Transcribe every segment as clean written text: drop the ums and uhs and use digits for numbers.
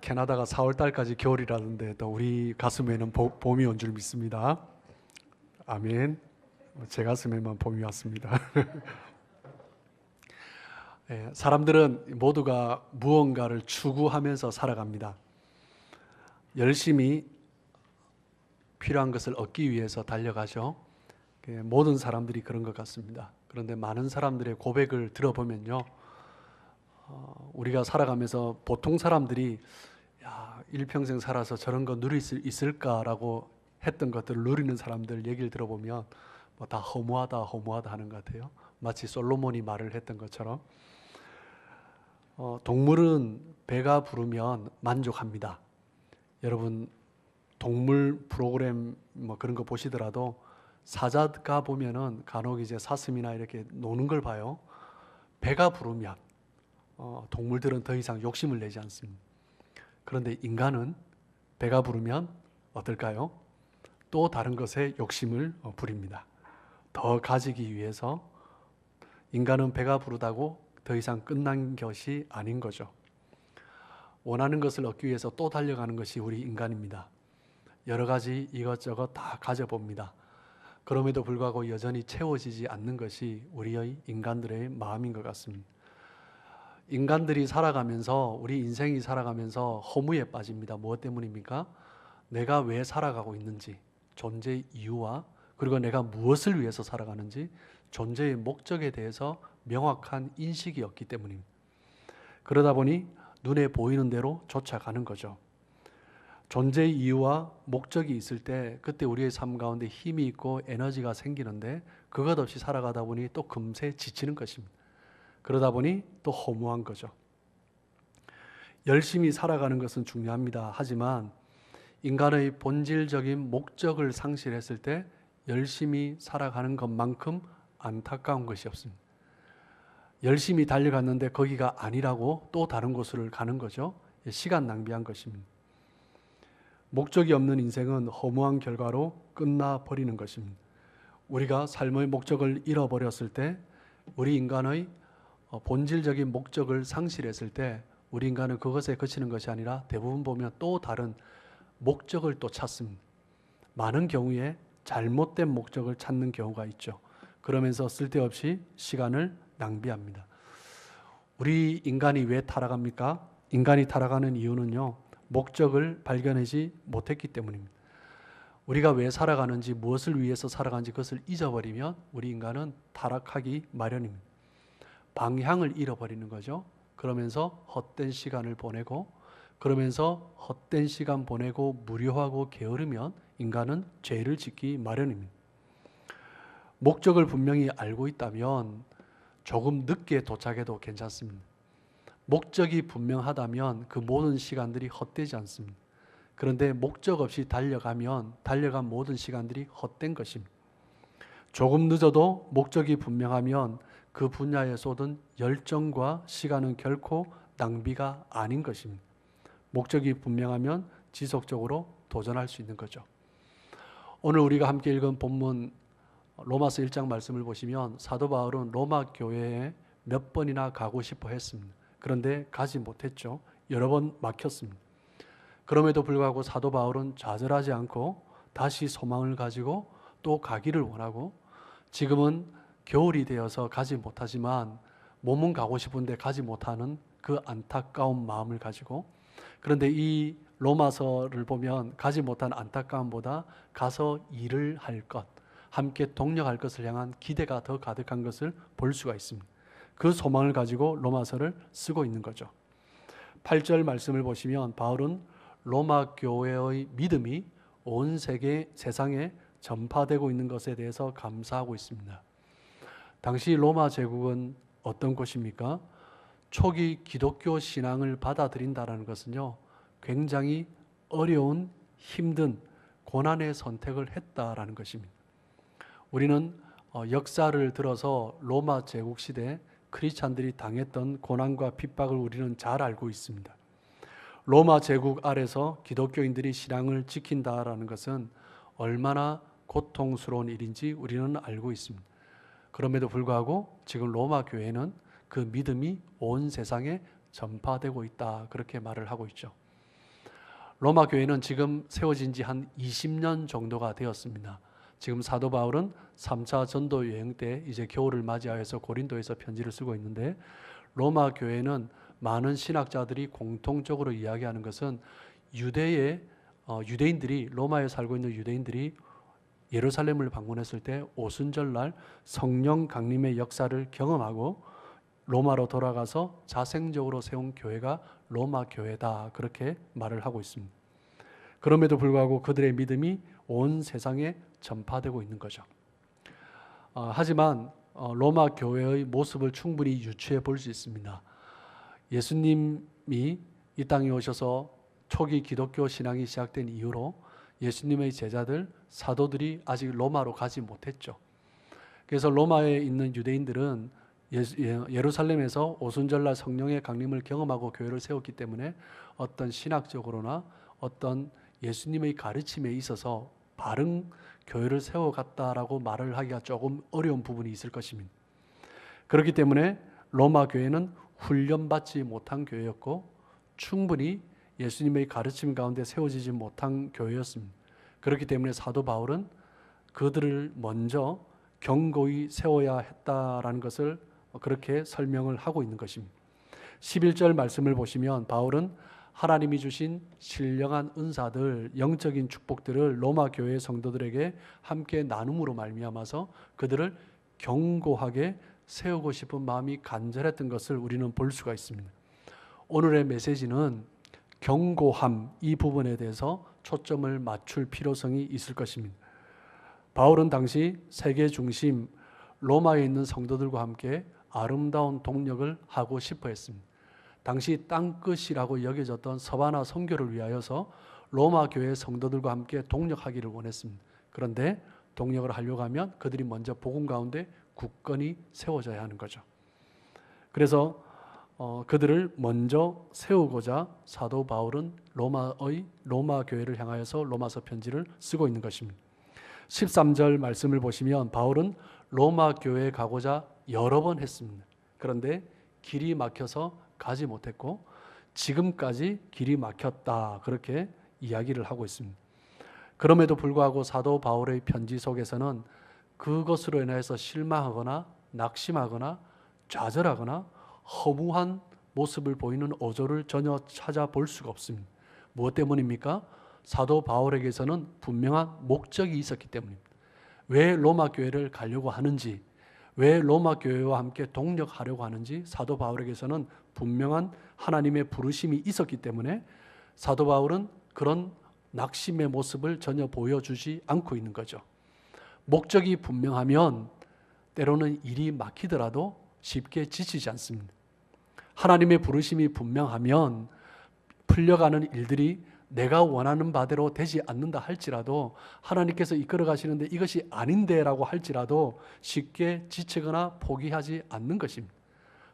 캐나다가 4월 달까지 겨울이라는데 또 우리 가슴에는 봄이 온 줄 믿습니다. 아멘. 제 가슴에만 봄이 왔습니다. 사람들은 모두가 무언가를 추구하면서 살아갑니다. 열심히 필요한 것을 얻기 위해서 달려가죠. 모든 사람들이 그런 것 같습니다. 그런데 많은 사람들의 고백을 들어보면요, 우리가 살아가면서 보통 사람들이 일평생 살아서 저런 거 누릴 수 있을까라고 했던 것들을 누리는 사람들 얘기를 들어보면 다 허무하다 하는 것 같아요. 마치 솔로몬이 말을 했던 것처럼 동물은 배가 부르면 만족합니다. 여러분 동물 프로그램 그런 거 보시더라도 사자가 보면은 간혹 이제 사슴이나 이렇게 노는 걸 봐요. 배가 부르면 동물들은 더 이상 욕심을 내지 않습니다. 그런데 인간은 배가 부르면 어떨까요? 또 다른 것에 욕심을 부립니다. 더 가지기 위해서. 인간은 배가 부르다고 더 이상 끝난 것이 아닌 거죠. 원하는 것을 얻기 위해서 또 달려가는 것이 우리 인간입니다. 여러 가지 이것저것 다 가져봅니다. 그럼에도 불구하고 여전히 채워지지 않는 것이 우리의 인간들의 마음인 것 같습니다. 인간들이 살아가면서, 우리 인생이 살아가면서 허무에 빠집니다. 무엇 때문입니까? 내가 왜 살아가고 있는지, 존재의 이유와 그리고 내가 무엇을 위해서 살아가는지 존재의 목적에 대해서 명확한 인식이 없기 때문입니다. 그러다 보니 눈에 보이는 대로 쫓아가는 거죠. 존재의 이유와 목적이 있을 때 그때 우리의 삶 가운데 힘이 있고 에너지가 생기는데 그것 없이 살아가다 보니 또 금세 지치는 것입니다. 그러다 보니 또 허무한 거죠. 열심히 살아가는 것은 중요합니다. 하지만 인간의 본질적인 목적을 상실했을 때 열심히 살아가는 것만큼 안타까운 것이 없습니다. 열심히 달려갔는데 거기가 아니라고 또 다른 곳으로 가는 거죠. 시간 낭비한 것입니다. 목적이 없는 인생은 허무한 결과로 끝나버리는 것입니다. 우리가 삶의 목적을 잃어버렸을 때, 우리 인간의 본질적인 목적을 상실했을 때 우리 인간은 그것에 그치는 것이 아니라 대부분 보면 또 다른 목적을 또 찾습니다. 많은 경우에 잘못된 목적을 찾는 경우가 있죠. 그러면서 쓸데없이 시간을 낭비합니다. 우리 인간이 왜 타락합니까? 인간이 타락하는 이유는요, 목적을 발견하지 못했기 때문입니다. 우리가 왜 살아가는지, 무엇을 위해서 살아가는지 그것을 잊어버리면 우리 인간은 타락하기 마련입니다. 방향을 잃어버리는 거죠. 그러면서 헛된 시간을 보내고, 그러면서 헛된 시간 보내고 무료하고 게으르면 인간은 죄를 짓기 마련입니다. 목적을 분명히 알고 있다면 조금 늦게 도착해도 괜찮습니다. 목적이 분명하다면 그 모든 시간들이 헛되지 않습니다. 그런데 목적 없이 달려가면 달려간 모든 시간들이 헛된 것입니다. 조금 늦어도 목적이 분명하면 그 분야에 쏟은 열정과 시간은 결코 낭비가 아닌 것입니다. 목적이 분명하면 지속적으로 도전할 수 있는 거죠. 오늘 우리가 함께 읽은 본문 로마서 1장 말씀을 보시면 사도 바울은 로마 교회에 몇 번이나 가고 싶어 했습니다. 그런데 가지 못했죠. 여러 번 막혔습니다. 그럼에도 불구하고 사도 바울은 좌절하지 않고 다시 소망을 가지고 또 가기를 원하고, 지금은 겨울이 되어서 가지 못하지만 몸은 가고 싶은데 가지 못하는 그 안타까운 마음을 가지고, 그런데 이 로마서를 보면 가지 못한 안타까움보다 가서 일을 할 것, 함께 동력할 것을 향한 기대가 더 가득한 것을 볼 수가 있습니다. 그 소망을 가지고 로마서를 쓰고 있는 거죠. 8절 말씀을 보시면 바울은 로마 교회의 믿음이 온 세상에 전파되고 있는 것에 대해서 감사하고 있습니다. 당시 로마 제국은 어떤 곳입니까? 초기 기독교 신앙을 받아들인다는 것은요, 굉장히 어려운, 힘든, 고난의 선택을 했다라는 것입니다. 우리는 역사를 들어서 로마 제국 시대 크리스찬들이 당했던 고난과 핍박을 우리는 잘 알고 있습니다. 로마 제국 아래서 기독교인들이 신앙을 지킨다라는 것은 얼마나 고통스러운 일인지 우리는 알고 있습니다. 그럼에도 불구하고 지금 로마 교회는 그 믿음이 온 세상에 전파되고 있다, 그렇게 말을 하고 있죠. 로마 교회는 지금 세워진 지 한 20년 정도가 되었습니다. 지금 사도 바울은 3차 전도 여행 때 이제 겨울을 맞이하여서 고린도에서 편지를 쓰고 있는데, 로마 교회는 많은 신학자들이 공통적으로 이야기하는 것은 유대인들이, 로마에 살고 있는 유대인들이 예루살렘을 방문했을 때 오순절날 성령 강림의 역사를 경험하고 로마로 돌아가서 자생적으로 세운 교회가 로마 교회다, 그렇게 말을 하고 있습니다. 그럼에도 불구하고 그들의 믿음이 온 세상에 전파되고 있는 거죠. 하지만 로마 교회의 모습을 충분히 유추해 볼 수 있습니다. 예수님이 이 땅에 오셔서 초기 기독교 신앙이 시작된 이후로 예수님의 제자들, 사도들이 아직 로마로 가지 못했죠. 그래서 로마에 있는 유대인들은 예루살렘에서 오순절날 성령의 강림을 경험하고 교회를 세웠기 때문에 어떤 신학적으로나 어떤 예수님의 가르침에 있어서 바른 교회를 세워갔다라고 말을 하기가 조금 어려운 부분이 있을 것입니다. 그렇기 때문에 로마 교회는 훈련받지 못한 교회였고 충분히 예수님의 가르침 가운데 세워지지 못한 교회였습니다. 그렇기 때문에 사도 바울은 그들을 먼저 견고히 세워야 했다라는 것을 그렇게 설명을 하고 있는 것입니다. 11절 말씀을 보시면 바울은 하나님이 주신 신령한 은사들, 영적인 축복들을 로마 교회 성도들에게 함께 나눔으로 말미암아서 그들을 견고하게 세우고 싶은 마음이 간절했던 것을 우리는 볼 수가 있습니다. 오늘의 메시지는 견고함, 이 부분에 대해서 초점을 맞출 필요성이 있을 것입니다. 바울은 당시 세계 중심 로마에 있는 성도들과 함께 아름다운 동력을 하고 싶어 했습니다. 당시 땅끝이라고 여겨졌던 서바나 선교를 위하여서 로마 교회 성도들과 함께 동력하기를 원했습니다. 그런데 동력을 하려고 하면 그들이 먼저 복음 가운데 굳건히 세워져야 하는 거죠. 그래서 그들을 먼저 세우고자 사도 바울은 로마 교회를 향하여서 로마서 편지를 쓰고 있는 것입니다. 13절 말씀을 보시면 바울은 로마 교회에 가고자 여러 번 했습니다. 그런데 길이 막혀서 가지 못했고 지금까지 길이 막혔다, 그렇게 이야기를 하고 있습니다. 그럼에도 불구하고 사도 바울의 편지 속에서는 그것으로 인해서 실망하거나 낙심하거나 좌절하거나 허무한 모습을 보이는 어조를 전혀 찾아볼 수가 없습니다. 무엇 때문입니까? 사도 바울에게서는 분명한 목적이 있었기 때문입니다. 왜 로마 교회를 가려고 하는지, 왜 로마 교회와 함께 동력하려고 하는지 사도 바울에게서는 분명한 하나님의 부르심이 있었기 때문에 사도 바울은 그런 낙심의 모습을 전혀 보여주지 않고 있는 거죠. 목적이 분명하면 때로는 일이 막히더라도 쉽게 지치지 않습니다. 하나님의 부르심이 분명하면 풀려가는 일들이 내가 원하는 바대로 되지 않는다 할지라도, 하나님께서 이끌어 가시는데 이것이 아닌데라고 할지라도 쉽게 지치거나 포기하지 않는 것입니다.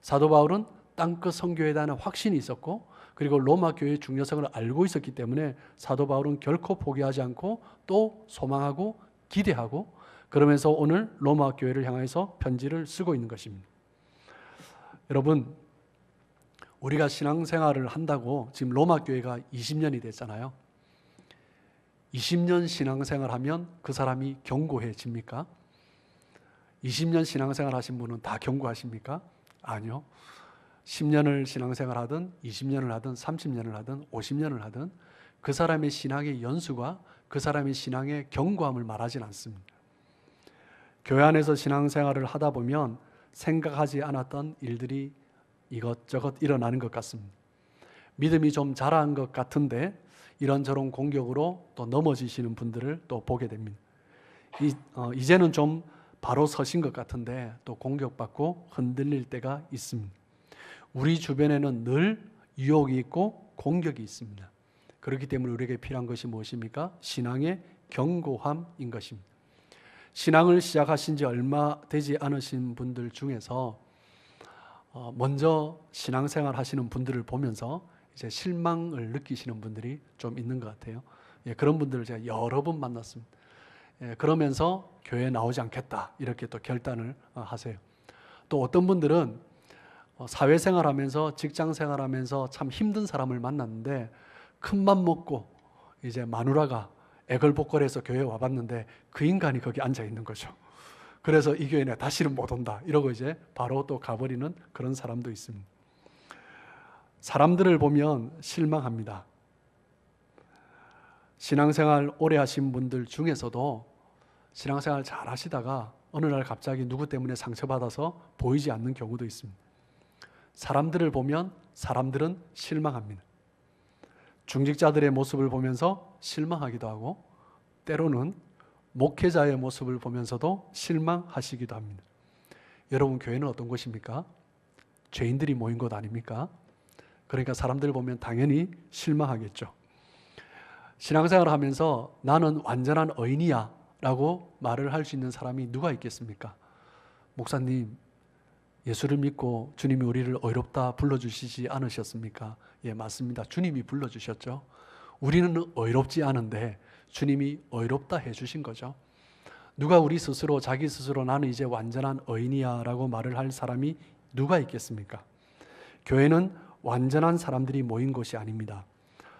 사도 바울은 땅끝 선교에 대한 확신이 있었고, 그리고 로마 교회의 중요성을 알고 있었기 때문에 사도 바울은 결코 포기하지 않고 또 소망하고 기대하고, 그러면서 오늘 로마 교회를 향해서 편지를 쓰고 있는 것입니다. 여러분, 우리가 신앙생활을 한다고 지금 로마 교회가 20년이 됐잖아요. 20년 신앙생활 하면 그 사람이 견고해집니까? 20년 신앙생활 하신 분은 다 견고하십니까? 아니요. 10년을 신앙생활 하든 20년을 하든 30년을 하든 50년을 하든 그 사람의 신앙의 연수가 그 사람의 신앙의 견고함을 말하지는 않습니다. 교회 안에서 신앙생활을 하다 보면 생각하지 않았던 일들이 이것저것 일어나는 것 같습니다. 믿음이 좀 자란 것 같은데 이런저런 공격으로 또 넘어지시는 분들을 또 보게 됩니다. 이제는 좀 바로 서신 것 같은데 또 공격받고 흔들릴 때가 있습니다. 우리 주변에는 늘 유혹이 있고 공격이 있습니다. 그렇기 때문에 우리에게 필요한 것이 무엇입니까? 신앙의 견고함인 것입니다. 신앙을 시작하신 지 얼마 되지 않으신 분들 중에서 먼저 신앙생활 하시는 분들을 보면서 이제 실망을 느끼시는 분들이 좀 있는 것 같아요. 그런 분들을 제가 여러 번 만났습니다. 그러면서 교회에 나오지 않겠다, 이렇게 또 결단을 하세요. 또 어떤 분들은 사회생활하면서 직장생활하면서 참 힘든 사람을 만났는데 큰맘 먹고 이제 마누라가 애걸복걸해서 교회에 와봤는데 그 인간이 거기 앉아 있는 거죠. 그래서 이 교회에 다시는 못 온다 이러고 이제 바로 또 가버리는 그런 사람도 있습니다. 사람들을 보면 실망합니다. 신앙생활 오래 하신 분들 중에서도 신앙생활 잘 하시다가 어느 날 갑자기 누구 때문에 상처받아서 보이지 않는 경우도 있습니다. 사람들을 보면 사람들은 실망합니다. 중직자들의 모습을 보면서 실망하기도 하고 때로는 목회자의 모습을 보면서도 실망하시기도 합니다. 여러분, 교회는 어떤 곳입니까? 죄인들이 모인 곳 아닙니까? 그러니까 사람들 보면 당연히 실망하겠죠. 신앙생활을 하면서 나는 완전한 의인이야 라고 말을 할 수 있는 사람이 누가 있겠습니까? 목사님, 예수를 믿고 주님이 우리를 의롭다 불러주시지 않으셨습니까? 예, 맞습니다. 주님이 불러주셨죠. 우리는 의롭지 않은데 주님이 의롭다 해주신 거죠. 누가 우리 스스로 자기 스스로 나는 이제 완전한 의인이야 라고 말을 할 사람이 누가 있겠습니까? 교회는 완전한 사람들이 모인 곳이 아닙니다.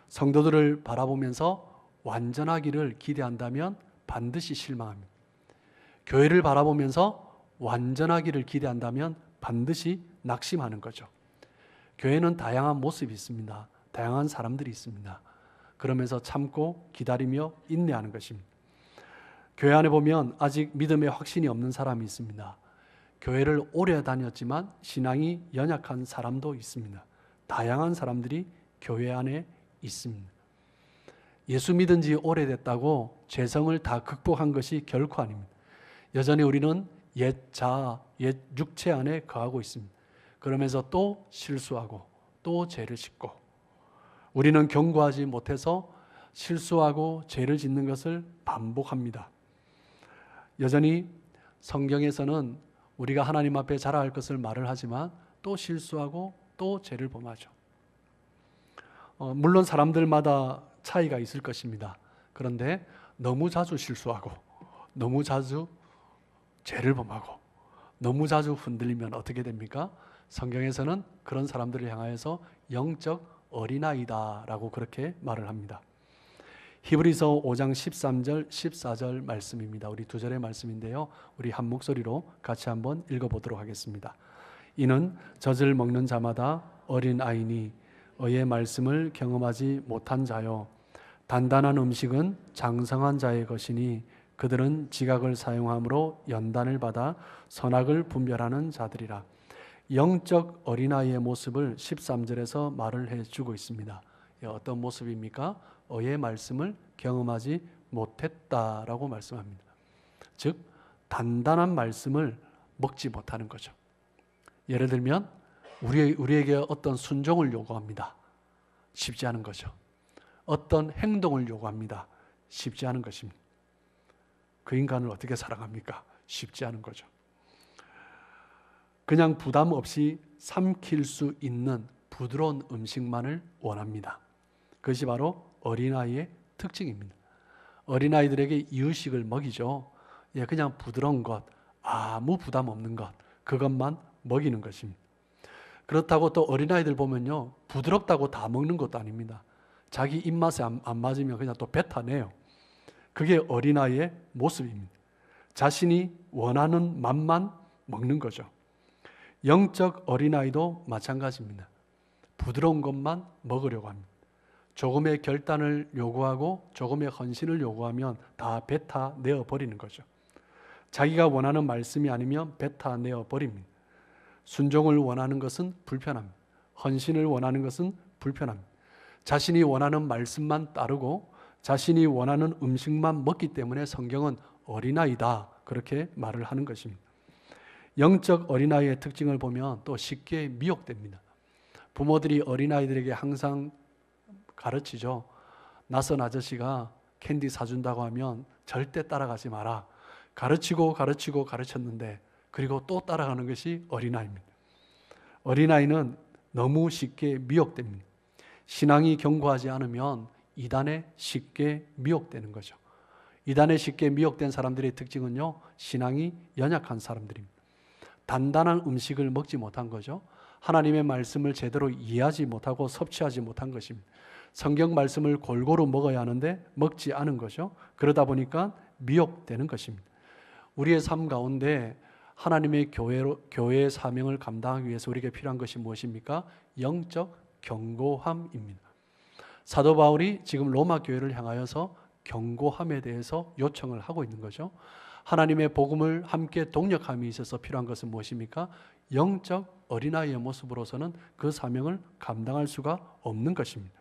성도들을 바라보면서 완전하기를 기대한다면 반드시 실망합니다. 교회를 바라보면서 완전하기를 기대한다면 반드시 낙심하는 거죠. 교회는 다양한 모습이 있습니다. 다양한 사람들이 있습니다. 그러면서 참고 기다리며 인내하는 것입니다. 교회 안에 보면 아직 믿음에 확신이 없는 사람이 있습니다. 교회를 오래 다녔지만 신앙이 연약한 사람도 있습니다. 다양한 사람들이 교회 안에 있습니다. 예수 믿은 지 오래됐다고 죄성을 다 극복한 것이 결코 아닙니다. 여전히 우리는 옛 자아, 옛 육체 안에 거하고 있습니다. 그러면서 또 실수하고 또 죄를 짓고 우리는 경고하지 못해서 실수하고 죄를 짓는 것을 반복합니다. 여전히 성경에서는 우리가 하나님 앞에 자라할 것을 말을 하지만 또 실수하고 또 죄를 범하죠. 물론 사람들마다 차이가 있을 것입니다. 그런데 너무 자주 실수하고 너무 자주 죄를 범하고 너무 자주 흔들리면 어떻게 됩니까? 성경에서는 그런 사람들을 향하여서 영적 어린아이다라고 그렇게 말을 합니다. 히브리서 5장 13절 14절 말씀입니다. 우리 두 절의 말씀인데요. 우리 한 목소리로 같이 한번 읽어보도록 하겠습니다. 이는 젖을 먹는 자마다 어린아이니 의의 말씀을 경험하지 못한 자요 단단한 음식은 장성한 자의 것이니 그들은 지각을 사용함으로 연단을 받아 선악을 분별하는 자들이라. 영적 어린아이의 모습을 13절에서 말을 해주고 있습니다. 어떤 모습입니까? 의의 말씀을 경험하지 못했다라고 말씀합니다. 즉 단단한 말씀을 먹지 못하는 거죠. 예를 들면 우리에게 어떤 순종을 요구합니다. 쉽지 않은 거죠. 어떤 행동을 요구합니다. 쉽지 않은 것입니다. 그 인간을 어떻게 사랑합니까? 쉽지 않은 거죠. 그냥 부담 없이 삼킬 수 있는 부드러운 음식만을 원합니다. 그것이 바로 어린아이의 특징입니다. 어린아이들에게 이유식을 먹이죠. 그냥 부드러운 것, 아무 부담 없는 것, 그것만 먹이는 것입니다. 그렇다고 또 어린아이들 보면요, 부드럽다고 다 먹는 것도 아닙니다. 자기 입맛에 안 맞으면 그냥 또 뱉어내요. 그게 어린아이의 모습입니다. 자신이 원하는 맛만 먹는 거죠. 영적 어린아이도 마찬가지입니다. 부드러운 것만 먹으려고 합니다. 조금의 결단을 요구하고 조금의 헌신을 요구하면 다 뱉어내어 버리는 거죠. 자기가 원하는 말씀이 아니면 뱉어내어 버립니다. 순종을 원하는 것은 불편합니다. 헌신을 원하는 것은 불편합니다. 자신이 원하는 말씀만 따르고 자신이 원하는 음식만 먹기 때문에 성경은 어린아이다 그렇게 말을 하는 것입니다. 영적 어린아이의 특징을 보면 또 쉽게 미혹됩니다. 부모들이 어린아이들에게 항상 가르치죠. 낯선 아저씨가 캔디 사준다고 하면 절대 따라가지 마라. 가르쳤는데 그리고 또 따라가는 것이 어린아이입니다. 어린아이는 너무 쉽게 미혹됩니다. 신앙이 견고하지 않으면 이단에 쉽게 미혹되는 거죠. 이단에 쉽게 미혹된 사람들의 특징은요, 신앙이 연약한 사람들입니다. 단단한 음식을 먹지 못한 거죠. 하나님의 말씀을 제대로 이해하지 못하고 섭취하지 못한 것입니다. 성경 말씀을 골고루 먹어야 하는데 먹지 않은 거죠. 그러다 보니까 미혹되는 것입니다. 우리의 삶 가운데 하나님의 교회의 사명을 감당하기 위해서 우리에게 필요한 것이 무엇입니까? 영적 견고함입니다. 사도 바울이 지금 로마 교회를 향하여서 견고함에 대해서 요청을 하고 있는 거죠. 하나님의 복음을 함께 동력함이 있어서 필요한 것은 무엇입니까? 영적 어린아이의 모습으로서는 그 사명을 감당할 수가 없는 것입니다.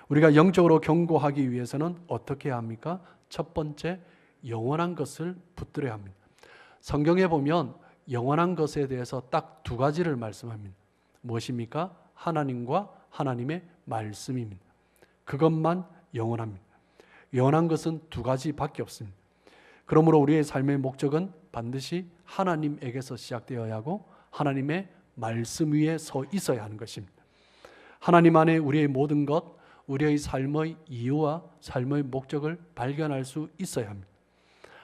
우리가 영적으로 견고하기 위해서는 어떻게 해야 합니까? 첫 번째, 영원한 것을 붙들어야 합니다. 성경에 보면 영원한 것에 대해서 딱 두 가지를 말씀합니다. 무엇입니까? 하나님과 하나님의 말씀입니다. 그것만 영원합니다. 영원한 것은 두 가지밖에 없습니다. 그러므로 우리의 삶의 목적은 반드시 하나님에게서 시작되어야 하고 하나님의 말씀 위에 서 있어야 하는 것입니다. 하나님 안에 우리의 모든 것, 우리의 삶의 이유와 삶의 목적을 발견할 수 있어야 합니다.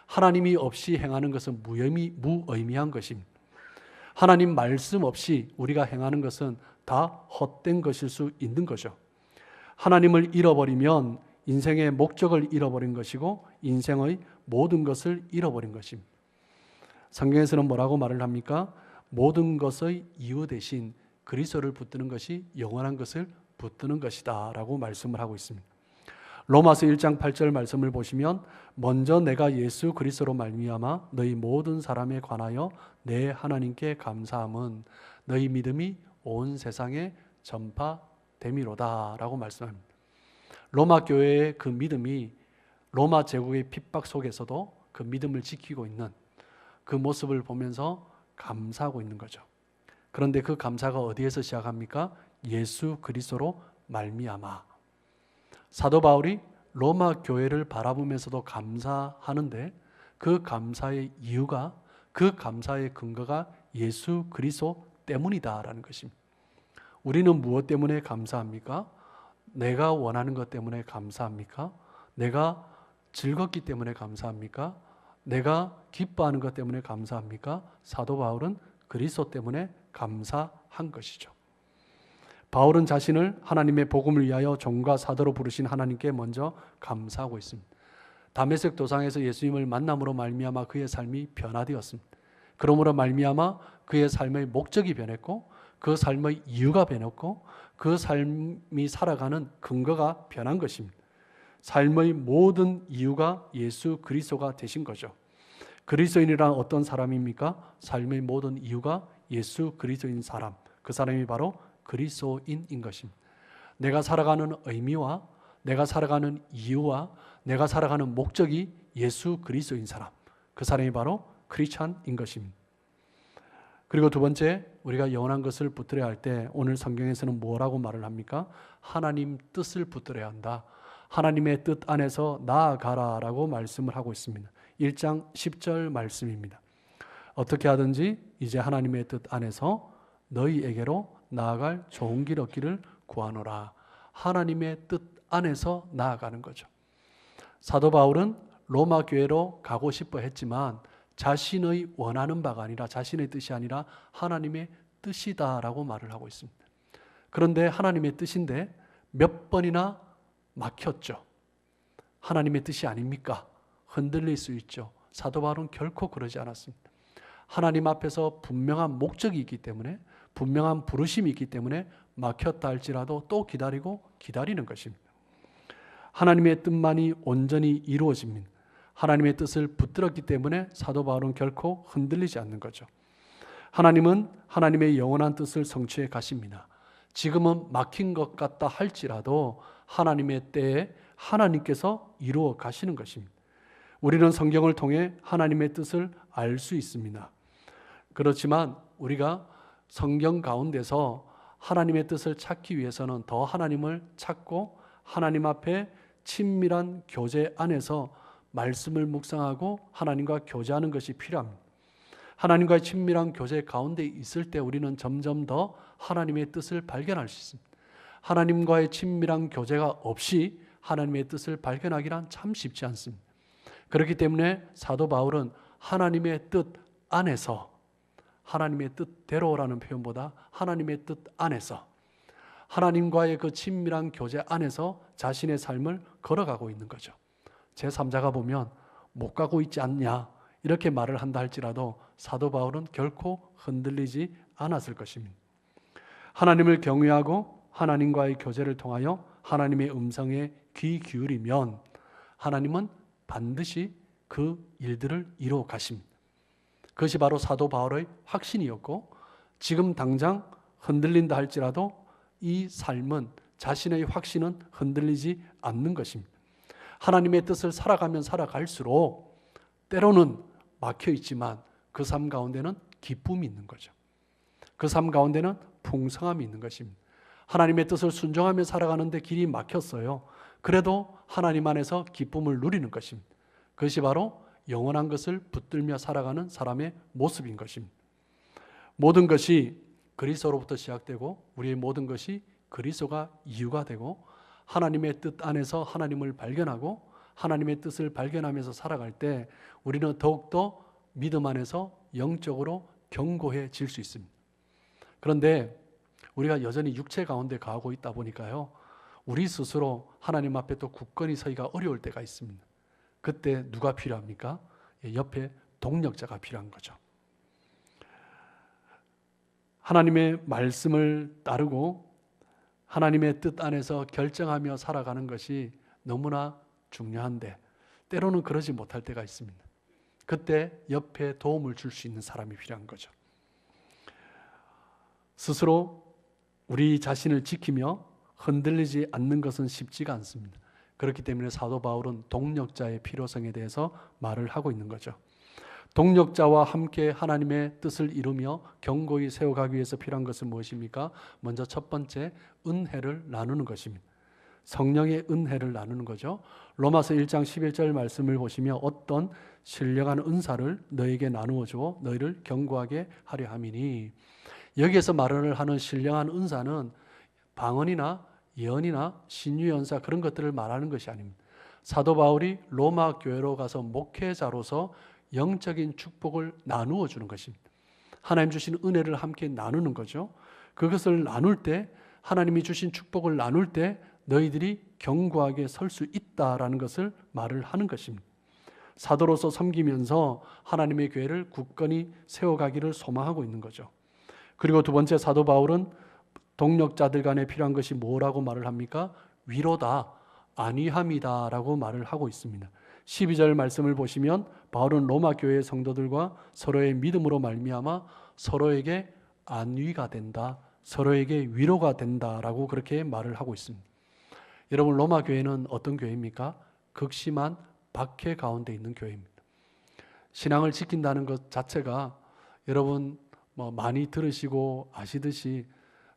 하나님이 없이 행하는 것은 무의미한 것입니다. 하나님 말씀 없이 우리가 행하는 것은 다 헛된 것일 수 있는 거죠. 하나님을 잃어버리면 인생의 목적을 잃어버린 것이고 인생의 모든 것을 잃어버린 것입니다. 성경에서는 뭐라고 말을 합니까? 모든 것의 이유 대신 그리스도를 붙드는 것이 영원한 것을 붙드는 것이다 라고 말씀을 하고 있습니다. 로마서 1장 8절 말씀을 보시면 먼저 내가 예수 그리스도로 말미암아 너희 모든 사람에 관하여 내 하나님께 감사함은 너희 믿음이 온 세상에 전파됨이로다 라고 말씀합니다. 로마 교회의 그 믿음이 로마 제국의 핍박 속에서도 그 믿음을 지키고 있는 그 모습을 보면서 감사하고 있는 거죠. 그런데 그 감사가 어디에서 시작합니까? 예수 그리스도로 말미암아. 사도 바울이 로마 교회를 바라보면서도 감사하는데 그 감사의 이유가, 그 감사의 근거가 예수 그리스도 때문이다라는 것입니다. 우리는 무엇 때문에 감사합니까? 내가 원하는 것 때문에 감사합니까? 내가 즐겁기 때문에 감사합니까? 내가 기뻐하는 것 때문에 감사합니까? 사도 바울은 그리스도 때문에 감사한 것이죠. 바울은 자신을 하나님의 복음을 위하여 종과 사도로 부르신 하나님께 먼저 감사하고 있습니다. 다메섹 도상에서 예수님을 만남으로 말미암아 그의 삶이 변화되었습니다. 그러므로 말미암아 그의 삶의 목적이 변했고 그 삶의 이유가 변했고 그 삶이 살아가는 근거가 변한 것입니다. 삶의 모든 이유가 예수 그리스도가 되신 거죠. 그리스도인이란 어떤 사람입니까? 삶의 모든 이유가 예수 그리스도인 사람, 그 사람이 바로 그리스도인인 것입니다. 내가 살아가는 의미와 내가 살아가는 이유와 내가 살아가는 목적이 예수 그리스도인 사람, 그 사람이 바로 크리스찬인 것입니다. 그리고 두 번째, 우리가 영원한 것을 붙들어야 할 때 오늘 성경에서는 뭐라고 말을 합니까? 하나님 뜻을 붙들어야 한다. 하나님의 뜻 안에서 나아가라 라고 말씀을 하고 있습니다. 1장 10절 말씀입니다. 어떻게 하든지 이제 하나님의 뜻 안에서 너희에게로 나아갈 좋은 길 얻기를 구하노라. 하나님의 뜻 안에서 나아가는 거죠. 사도 바울은 로마 교회로 가고 싶어 했지만 자신의 원하는 바가 아니라 자신의 뜻이 아니라 하나님의 뜻이다라고 말을 하고 있습니다. 그런데 하나님의 뜻인데 몇 번이나 막혔죠. 하나님의 뜻이 아닙니까? 흔들릴 수 있죠. 사도 바울은 결코 그러지 않았습니다. 하나님 앞에서 분명한 목적이 있기 때문에, 분명한 부르심이 있기 때문에 막혔다 할지라도 또 기다리고 기다리는 것입니다. 하나님의 뜻만이 온전히 이루어집니다. 하나님의 뜻을 붙들었기 때문에 사도 바울은 결코 흔들리지 않는 거죠. 하나님은 하나님의 영원한 뜻을 성취해 가십니다. 지금은 막힌 것 같다 할지라도 하나님의 때에 하나님께서 이루어 가시는 것입니다. 우리는 성경을 통해 하나님의 뜻을 알 수 있습니다. 그렇지만 우리가 성경 가운데서 하나님의 뜻을 찾기 위해서는 더 하나님을 찾고 하나님 앞에 친밀한 교제 안에서 말씀을 묵상하고 하나님과 교제하는 것이 필요합니다. 하나님과의 친밀한 교제 가운데 있을 때 우리는 점점 더 하나님의 뜻을 발견할 수 있습니다. 하나님과의 친밀한 교제가 없이 하나님의 뜻을 발견하기란 참 쉽지 않습니다. 그렇기 때문에 사도 바울은 하나님의 뜻 안에서 하나님의 뜻대로라는 표현보다 하나님의 뜻 안에서, 하나님과의 그 친밀한 교제 안에서 자신의 삶을 걸어가고 있는 거죠. 제3자가 보면 못 가고 있지 않냐 이렇게 말을 한다 할지라도 사도 바울은 결코 흔들리지 않았을 것입니다. 하나님을 경외하고 하나님과의 교제를 통하여 하나님의 음성에 귀 기울이면 하나님은 반드시 그 일들을 이루어 가십니다. 그것이 바로 사도 바울의 확신이었고, 지금 당장 흔들린다 할지라도 이 삶은, 자신의 확신은 흔들리지 않는 것입니다. 하나님의 뜻을 살아가면 살아갈수록 때로는 막혀 있지만 그 삶 가운데는 기쁨이 있는 거죠. 그 삶 가운데는 풍성함이 있는 것입니다. 하나님의 뜻을 순종하며 살아가는데 길이 막혔어요. 그래도 하나님 안에서 기쁨을 누리는 것입니다. 그것이 바로 영원한 것을 붙들며 살아가는 사람의 모습인 것입니다. 모든 것이 그리스도로부터 시작되고 우리의 모든 것이 그리스도가 이유가 되고 하나님의 뜻 안에서 하나님을 발견하고 하나님의 뜻을 발견하면서 살아갈 때 우리는 더욱더 믿음 안에서 영적으로 견고해질 수 있습니다. 그런데 우리가 여전히 육체 가운데 가고 있다 보니까요, 우리 스스로 하나님 앞에 또 굳건히 서기가 어려울 때가 있습니다. 그때 누가 필요합니까? 옆에 동력자가 필요한 거죠. 하나님의 말씀을 따르고 하나님의 뜻 안에서 결정하며 살아가는 것이 너무나 중요한데 때로는 그러지 못할 때가 있습니다. 그때 옆에 도움을 줄 수 있는 사람이 필요한 거죠. 스스로 우리 자신을 지키며 흔들리지 않는 것은 쉽지가 않습니다. 그렇기 때문에 사도 바울은 동력자의 필요성에 대해서 말을 하고 있는 거죠. 동력자와 함께 하나님의 뜻을 이루며 견고히 세워가기 위해서 필요한 것은 무엇입니까? 먼저 첫 번째, 은혜를 나누는 것입니다. 성령의 은혜를 나누는 거죠. 로마서 1장 11절 말씀을 보시면 어떤 신령한 은사를 너에게 나누어 주어 너희를 견고하게 하려 함이니, 여기에서 말을 하는 신령한 은사는 방언이나 예언이나 신유연사 그런 것들을 말하는 것이 아닙니다. 사도 바울이 로마 교회로 가서 목회자로서 영적인 축복을 나누어 주는 것입니다. 하나님 주신 은혜를 함께 나누는 거죠. 그것을 나눌 때, 하나님이 주신 축복을 나눌 때 너희들이 견고하게 설 수 있다라는 것을 말을 하는 것입니다. 사도로서 섬기면서 하나님의 교회를 굳건히 세워가기를 소망하고 있는 거죠. 그리고 두 번째, 사도 바울은 동력자들 간에 필요한 것이 뭐라고 말을 합니까? 위로다, 안위함이다 라고 말을 하고 있습니다. 12절 말씀을 보시면 바울은 로마 교회의 성도들과 서로의 믿음으로 말미암아 서로에게 안위가 된다, 서로에게 위로가 된다라고 그렇게 말을 하고 있습니다. 여러분, 로마 교회는 어떤 교회입니까? 극심한 박해 가운데 있는 교회입니다. 신앙을 지킨다는 것 자체가 여러분 많이 들으시고 아시듯이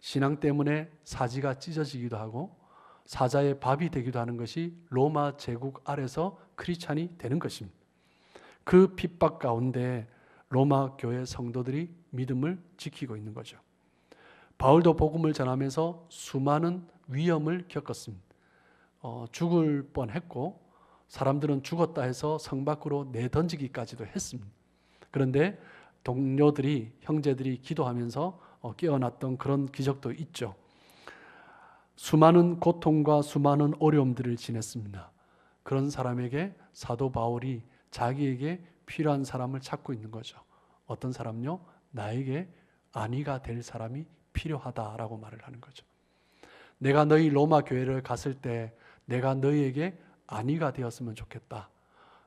신앙 때문에 사지가 찢어지기도 하고 사자의 밥이 되기도 하는 것이 로마 제국 아래서 크리스찬이 되는 것입니다. 그 핍박 가운데 로마 교회 성도들이 믿음을 지키고 있는 거죠. 바울도 복음을 전하면서 수많은 위험을 겪었습니다. 죽을 뻔했고 사람들은 죽었다 해서 성 밖으로 내던지기까지도 했습니다. 그런데 동료들이, 형제들이 기도하면서 깨어났던 그런 기적도 있죠. 수많은 고통과 수많은 어려움들을 지냈습니다. 그런 사람에게 사도 바울이 자기에게 필요한 사람을 찾고 있는 거죠. 어떤 사람요? 나에게 안위가 될 사람이 필요하다라고 말을 하는 거죠. 내가 너희 로마 교회를 갔을 때 내가 너희에게 안위가 되었으면 좋겠다.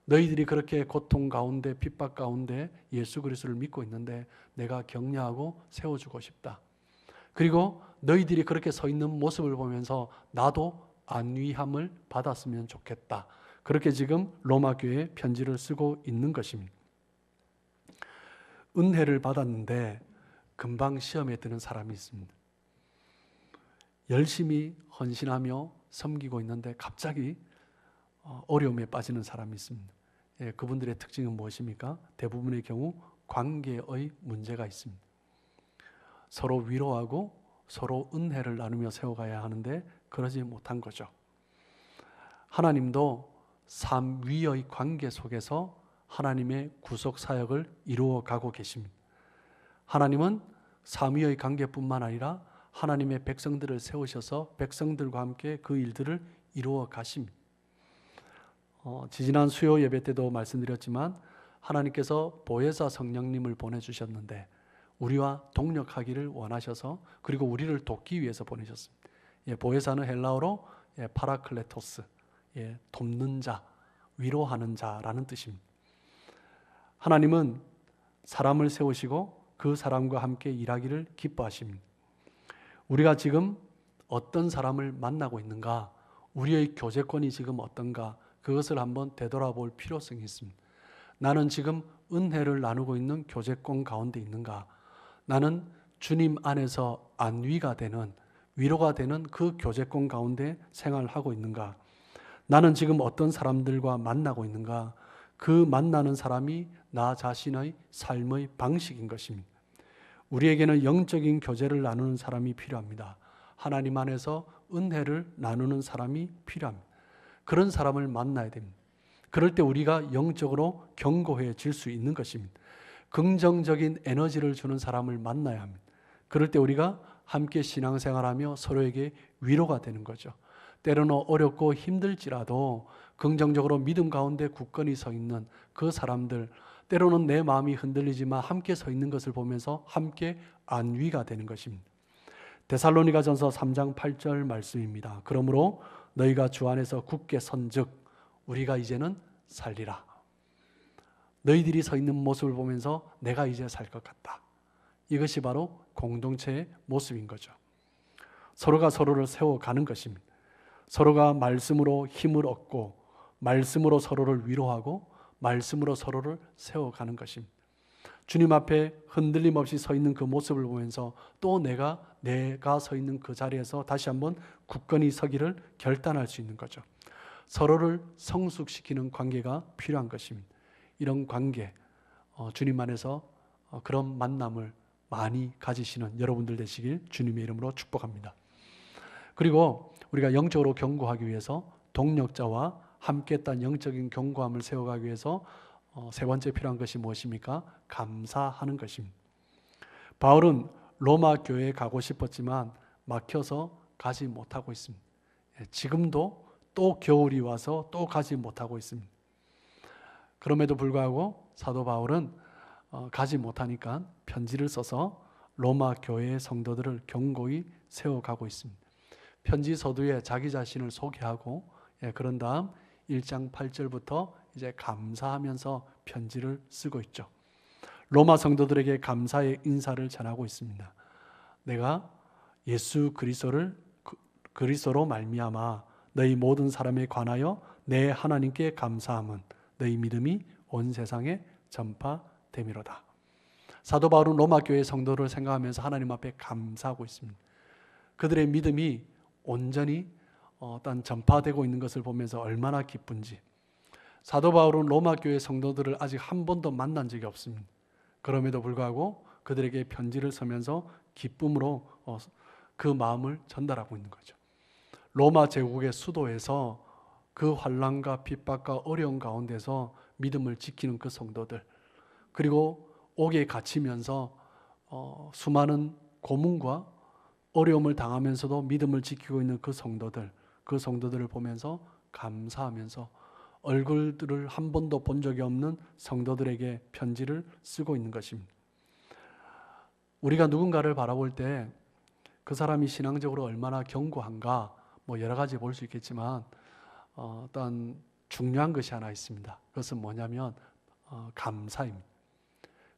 너희들이 그렇게 고통 가운데 핍박 가운데 예수 그리스도를 믿고 있는데 내가 격려하고 세워주고 싶다. 그리고 너희들이 그렇게 서 있는 모습을 보면서 나도 안위함을 받았으면 좋겠다. 그렇게 지금 로마 교회에 편지를 쓰고 있는 것입니다. 은혜를 받았는데 금방 시험에 드는 사람이 있습니다. 열심히 헌신하며 섬기고 있는데 갑자기 어려움에 빠지는 사람이 있습니다. 그분들의 특징은 무엇입니까? 대부분의 경우 관계의 문제가 있습니다. 서로 위로하고 서로 은혜를 나누며 세워가야 하는데 그러지 못한 거죠. 하나님도 삶 위의 관계 속에서 하나님의 구속 사역을 이루어 가고 계십니다. 하나님은 삼위의 관계뿐만 아니라 하나님의 백성들을 세우셔서 백성들과 함께 그 일들을 이루어 가십니다. 지지난 수요 예배 때도 말씀드렸지만 하나님께서 보혜사 성령님을 보내주셨는데 우리와 동력하기를 원하셔서 그리고 우리를 돕기 위해서 보내셨습니다. 보혜사는 헬라어로 파라클레토스, 돕는 자, 위로하는 자라는 뜻입니다. 하나님은 사람을 세우시고 그 사람과 함께 일하기를 기뻐하십니다. 우리가 지금 어떤 사람을 만나고 있는가, 우리의 교제권이 지금 어떤가, 그것을 한번 되돌아볼 필요성이 있습니다. 나는 지금 은혜를 나누고 있는 교제권 가운데 있는가? 나는 주님 안에서 안위가 되는, 위로가 되는 그 교제권 가운데 생활하고 있는가? 나는 지금 어떤 사람들과 만나고 있는가? 그 만나는 사람이 나 자신의 삶의 방식인 것입니다. 우리에게는 영적인 교제를 나누는 사람이 필요합니다. 하나님 안에서 은혜를 나누는 사람이 필요합니다. 그런 사람을 만나야 됩니다. 그럴 때 우리가 영적으로 견고해질 수 있는 것입니다. 긍정적인 에너지를 주는 사람을 만나야 합니다. 그럴 때 우리가 함께 신앙생활하며 서로에게 위로가 되는 거죠. 때로는 어렵고 힘들지라도 긍정적으로 믿음 가운데 굳건히 서 있는 그 사람들, 때로는 내 마음이 흔들리지만 함께 서 있는 것을 보면서 함께 안위가 되는 것입니다. 데살로니가전서 3장 8절 말씀입니다. 그러므로 너희가 주 안에서 굳게 선즉 우리가 이제는 살리라. 너희들이 서 있는 모습을 보면서 내가 이제 살 것 같다. 이것이 바로 공동체의 모습인 거죠. 서로가 서로를 세워가는 것입니다. 서로가 말씀으로 힘을 얻고 말씀으로 서로를 위로하고 말씀으로 서로를 세워가는 것입니다. 주님 앞에 흔들림 없이 서 있는 그 모습을 보면서 또 내가 서 있는 그 자리에서 다시 한번 굳건히 서기를 결단할 수 있는 거죠. 서로를 성숙시키는 관계가 필요한 것입니다. 이런 관계, 주님 안에서 그런 만남을 많이 가지시는 여러분들 되시길 주님의 이름으로 축복합니다. 그리고 우리가 영적으로 견고하기 위해서 동력자와 함께했던 영적인 견고함을 세워가기 위해서 세 번째 필요한 것이 무엇입니까? 감사하는 것입니다. 바울은 로마 교회에 가고 싶었지만 막혀서 가지 못하고 있습니다. 지금도 또 겨울이 와서 또 가지 못하고 있습니다. 그럼에도 불구하고 사도 바울은 가지 못하니까 편지를 써서 로마 교회의 성도들을 견고히 세워가고 있습니다. 편지 서두에 자기 자신을 소개하고 그런 다음 1장 8절부터 이제 감사하면서 편지를 쓰고 있죠. 로마 성도들에게 감사의 인사를 전하고 있습니다. 내가 예수 그리스도로 말미암아 너희 모든 사람에 관하여 내 하나님께 감사함은 너희 믿음이 온 세상에 전파됨이로다. 사도 바울은 로마 교회 성도를 생각하면서 하나님 앞에 감사하고 있습니다. 그들의 믿음이 온전히 전파되고 있는 것을 보면서 얼마나 기쁜지. 사도 바울은 로마 교회 성도들을 아직 한 번도 만난 적이 없습니다. 그럼에도 불구하고 그들에게 편지를 쓰면서 기쁨으로 그 마음을 전달하고 있는 거죠. 로마 제국의 수도에서 그 환난과 핍박과 어려운 가운데서 믿음을 지키는 그 성도들, 그리고 옥에 갇히면서 수많은 고문과 어려움을 당하면서도 믿음을 지키고 있는 그 성도들을 보면서 감사하면서 얼굴들을 한 번도 본 적이 없는 성도들에게 편지를 쓰고 있는 것입니다. 우리가 누군가를 바라볼 때 그 사람이 신앙적으로 얼마나 견고한가 여러 가지 볼 수 있겠지만 어떤 중요한 것이 하나 있습니다. 그것은 뭐냐면 감사입니다.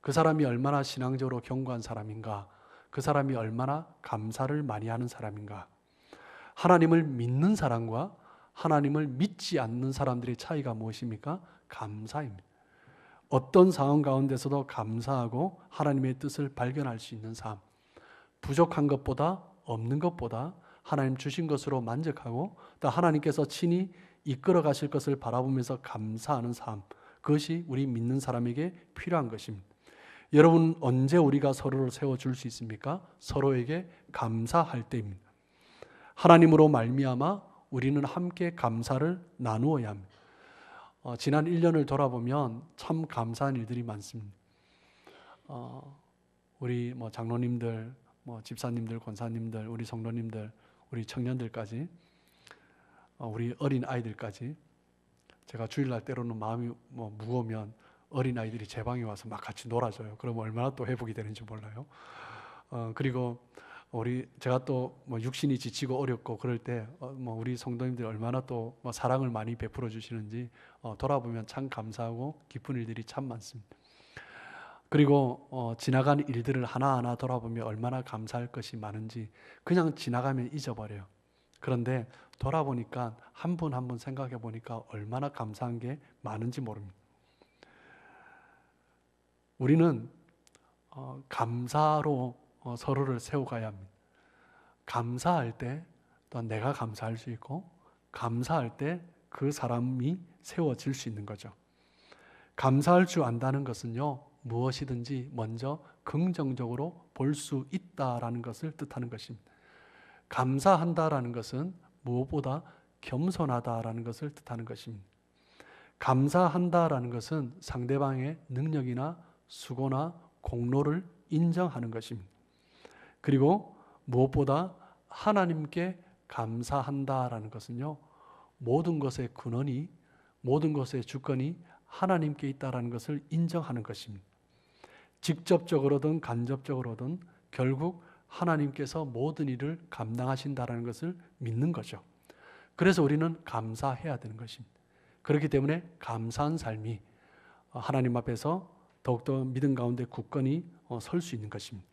그 사람이 얼마나 신앙적으로 견고한 사람인가, 그 사람이 얼마나 감사를 많이 하는 사람인가. 하나님을 믿는 사람과 하나님을 믿지 않는 사람들의 차이가 무엇입니까? 감사입니다. 어떤 상황 가운데서도 감사하고 하나님의 뜻을 발견할 수 있는 삶, 부족한 것보다 없는 것보다 하나님 주신 것으로 만족하고 또 하나님께서 친히 이끌어 가실 것을 바라보면서 감사하는 삶, 그것이 우리 믿는 사람에게 필요한 것입니다. 여러분, 언제 우리가 서로를 세워줄 수 있습니까? 서로에게 감사할 때입니다. 하나님으로 말미암아 우리는 함께 감사를 나누어야 합니다. 지난 1년을 돌아보면 참 감사한 일들이 많습니다. 우리 장로님들, 집사님들, 권사님들, 우리 성도님들, 우리 청년들까지, 우리 어린 아이들까지, 제가 주일날 때로는 마음이 무거우면 어린 아이들이 제 방에 와서 막 같이 놀아줘요. 그러면 얼마나 또 회복이 되는지 몰라요. 그리고 제가 또 육신이 지치고 어렵고 그럴 때 우리 성도님들이 얼마나 또 사랑을 많이 베풀어 주시는지 돌아보면 참 감사하고 기쁜 일들이 참 많습니다. 그리고 지나간 일들을 하나하나 돌아보면 얼마나 감사할 것이 많은지 그냥 지나가면 잊어버려요. 그런데 돌아보니까 한 분 한 분 생각해 보니까 얼마나 감사한 게 많은지 모릅니다. 우리는 감사로 서로를 세워가야 합니다. 감사할 때 또한 내가 감사할 수 있고, 감사할 때 그 사람이 세워질 수 있는 거죠. 감사할 줄 안다는 것은요, 무엇이든지 먼저 긍정적으로 볼 수 있다라는 것을 뜻하는 것입니다. 감사한다라는 것은 무엇보다 겸손하다라는 것을 뜻하는 것입니다. 감사한다라는 것은 상대방의 능력이나 수고나 공로를 인정하는 것입니다. 그리고 무엇보다 하나님께 감사한다라는 것은요, 모든 것의 근원이, 모든 것의 주권이 하나님께 있다라는 것을 인정하는 것입니다. 직접적으로든 간접적으로든 결국 하나님께서 모든 일을 감당하신다라는 것을 믿는 거죠. 그래서 우리는 감사해야 되는 것입니다. 그렇기 때문에 감사한 삶이 하나님 앞에서 더욱더 믿음 가운데 굳건히 설 수 있는 것입니다.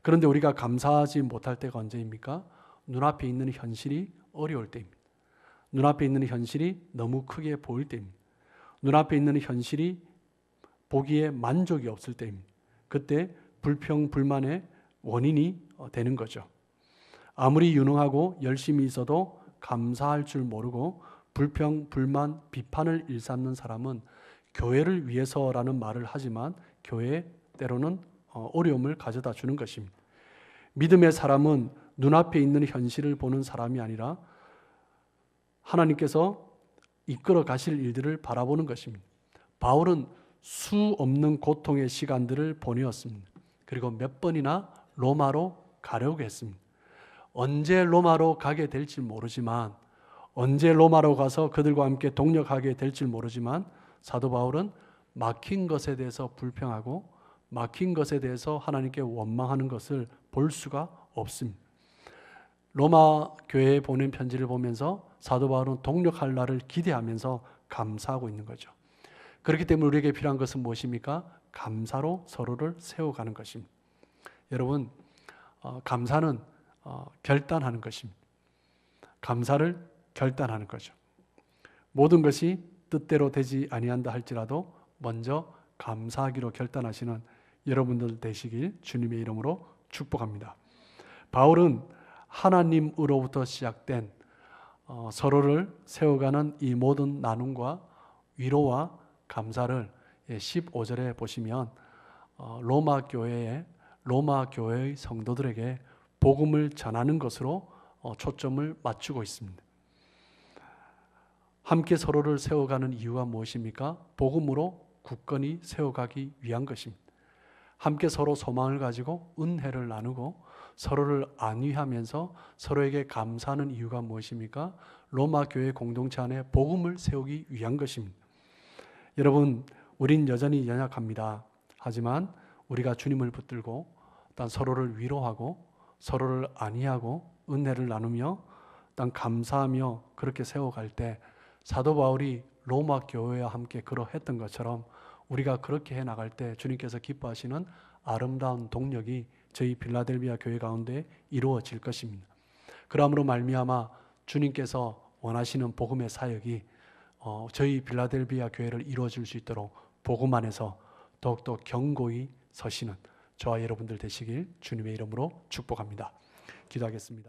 그런데 우리가 감사하지 못할 때가 언제입니까? 눈앞에 있는 현실이 어려울 때입니다. 눈앞에 있는 현실이 너무 크게 보일 때입니다. 눈앞에 있는 현실이 보기에 만족이 없을 때입니다. 그때 불평, 불만의 원인이 되는 거죠. 아무리 유능하고 열심히 있어도 감사할 줄 모르고 불평, 불만, 비판을 일삼는 사람은 교회를 위해서라는 말을 하지만 교회에 때로는 어려움을 가져다 주는 것입니다. 믿음의 사람은 눈앞에 있는 현실을 보는 사람이 아니라 하나님께서 이끌어 가실 일들을 바라보는 것입니다. 바울은 수 없는 고통의 시간들을 보내었습니다. 그리고 몇 번이나 로마로 가려고 했습니다. 언제 로마로 가게 될지 모르지만, 언제 로마로 가서 그들과 함께 동력하게 될지 모르지만 사도 바울은 막힌 것에 대해서 불평하고 막힌 것에 대해서 하나님께 원망하는 것을 볼 수가 없습니다. 로마 교회에 보낸 편지를 보면서 사도 바울은 동력할 날을 기대하면서 감사하고 있는 거죠. 그렇기 때문에 우리에게 필요한 것은 무엇입니까? 감사로 서로를 세워가는 것입니다. 여러분, 감사는 결단하는 것입니다. 감사를 결단하는 거죠. 모든 것이 뜻대로 되지 아니한다 할지라도 먼저 감사하기로 결단하시는 여러분들 되시길 주님의 이름으로 축복합니다. 바울은 하나님으로부터 시작된 서로를 세워가는 이 모든 나눔과 위로와 감사를 15절에 보시면 로마 교회의 성도들에게 복음을 전하는 것으로 초점을 맞추고 있습니다. 함께 서로를 세워가는 이유가 무엇입니까? 복음으로 굳건히 세워가기 위한 것입니다. 함께 서로 소망을 가지고 은혜를 나누고 서로를 안위하면서 서로에게 감사하는 이유가 무엇입니까? 로마 교회 공동체 안에 복음을 세우기 위한 것입니다. 여러분, 우린 여전히 연약합니다. 하지만 우리가 주님을 붙들고 일단 서로를 위로하고 서로를 안위하고 은혜를 나누며 일단 감사하며 그렇게 세워갈 때 사도 바울이 로마 교회와 함께 그러했던 것처럼 우리가 그렇게 해나갈 때 주님께서 기뻐하시는 아름다운 동력이 저희 빌라델비아 교회 가운데 이루어질 것입니다. 그러므로 말미암아 주님께서 원하시는 복음의 사역이 저희 빌라델비아 교회를 이루어질 수 있도록 복음 안에서 더욱더 견고히 서시는 저와 여러분들 되시길 주님의 이름으로 축복합니다. 기도하겠습니다.